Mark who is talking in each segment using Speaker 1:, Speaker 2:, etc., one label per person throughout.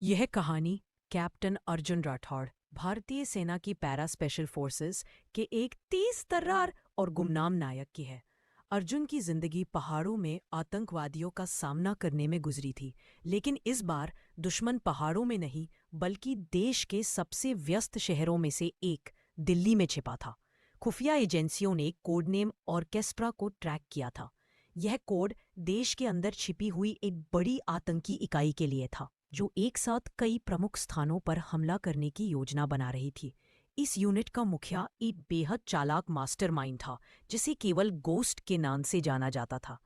Speaker 1: यह कहानी कैप्टन अर्जुन राठौड़, भारतीय सेना की पैरा स्पेशल फोर्सेस के एक तेज तर्रार और गुमनाम नायक की है। अर्जुन की जिंदगी पहाड़ों में आतंकवादियों का सामना करने में गुजरी थी, लेकिन इस बार दुश्मन पहाड़ों में नहीं बल्कि देश के सबसे व्यस्त शहरों में से एक दिल्ली में छिपा था। खुफिया एजेंसियों ने कोड नेम ऑर्केस्ट्रा को ट्रैक किया था। यह कोड देश के अंदर छिपी हुई एक बड़ी आतंकी इकाई के लिए था, जो एक साथ कई प्रमुख स्थानों पर हमला करने की योजना बना रही थी। इस यूनिट का मुखिया एक बेहद चालाक मास्टरमाइंड था, जिसे केवल गोस्ट के नाम से जाना जाता था।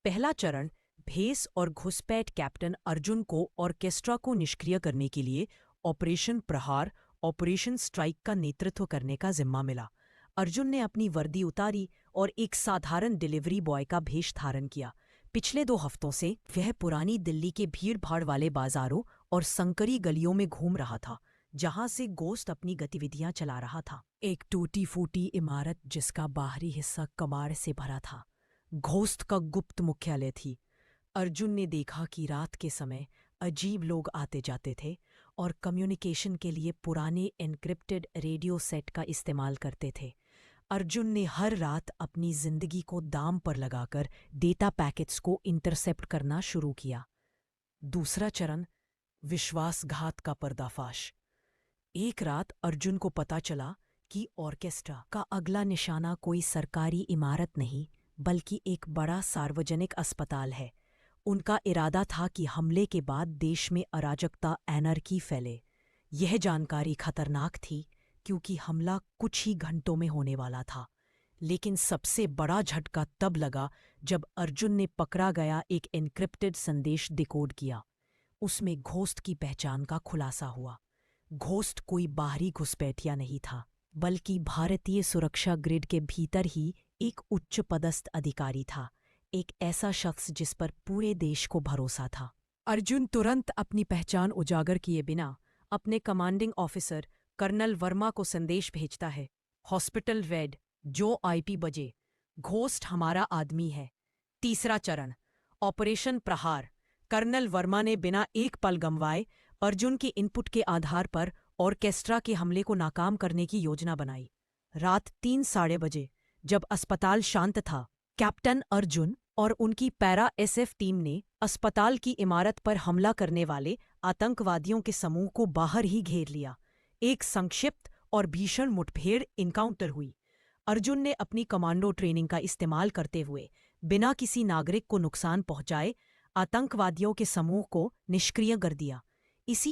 Speaker 1: पहला चरण भेस और घुसपैठ कैप्टन अर्जुन को ऑर्केस्ट्रा को निष्क्रिय करने के लिए ऑपरेशन प्रहार, ऑपरेशन स्ट्राइक का नेतृत्व करने का जिम्मा मिला। अर्जुन ने अपनी वर्दी उतारी और एक साधारण डिलीवरी बॉय का भेष धारण किया। पिछले 2 हफ्तों से वह पुरानी दिल्ली के भीड़-भाड़ वाले बाजारों और संकरी गलियों में घूम रहा था, जहां से गोश्त अपनी गतिविधियां चला रहा था। एक टूटी-फूटी इमारत जिसका बाहरी हिस्सा कबाड़ से भरा था, घोस्ट का गुप्त मुख्यालय थी। अर्जुन ने देखा कि रात के समय अजीब लोग आते जाते थे और कम्युनिकेशन के लिए पुराने एन्क्रिप्टेड रेडियो सेट का इस्तेमाल करते थे। अर्जुन ने हर रात अपनी जिंदगी को दांव पर लगाकर डेटा पैकेट्स को इंटरसेप्ट करना शुरू किया। दूसरा चरण विश्वासघात का पर्दाफाश। एक रात अर्जुन को पता चला कि ऑर्केस्ट्रा का अगला निशाना कोई सरकारी इमारत नहीं बल्कि एक बड़ा सार्वजनिक अस्पताल है। उनका इरादा था कि हमले के बाद देश में अराजकता, एनर्की फैले। यह जानकारी खतरनाक थी क्योंकि हमला कुछ ही घंटों में होने वाला था। लेकिन सबसे बड़ा झटका तब लगा जब अर्जुन ने पकड़ा गया एक एन्क्रिप्टेड संदेश डिकोड किया। उसमें घोस्ट की पहचान का खुलासा हुआ। घोस्ट कोई बाहरी घुसपैठिया नहीं था, बल्कि भारतीय सुरक्षा ग्रिड के भीतर ही एक उच्च पदस्थ अधिकारी था, एक ऐसा शख्स जिस पर पूरे देश को भरोसा था। अर्जुन तुरंत अपनी पहचान उजागर किए बिना अपने कमांडिंग ऑफिसर कर्नल वर्मा को संदेश भेजता है। हॉस्पिटल रेड, जो आईपी बजे, घोस्ट हमारा आदमी है। तीसरा चरण ऑपरेशन प्रहार। कर्नल वर्मा ने बिना एक पल गंवाए अर्जुन के इनपुट के आधार पर ऑर्केस्ट्रा के हमले को नाकाम करने की योजना बनाई। रात 3 बजे जब अस्पताल शांत था, कैप्टन अर्जुन और उनकी पैरा एसएफ टीम ने अस्पताल की इमारत पर हमला करने वाले आतंकवादियों के समूह को बाहर ही घेर लिया। एक संक्षिप्त और भीषण मुठभेड़ इनकाउंटर हुई। अर्जुन ने अपनी कमांडो ट्रेनिंग का इस्तेमाल करते हुए बिना किसी नागरिक को नुकसान पहुंचाए आतंकवादियों के समूह को निष्क्रिय कर दिया।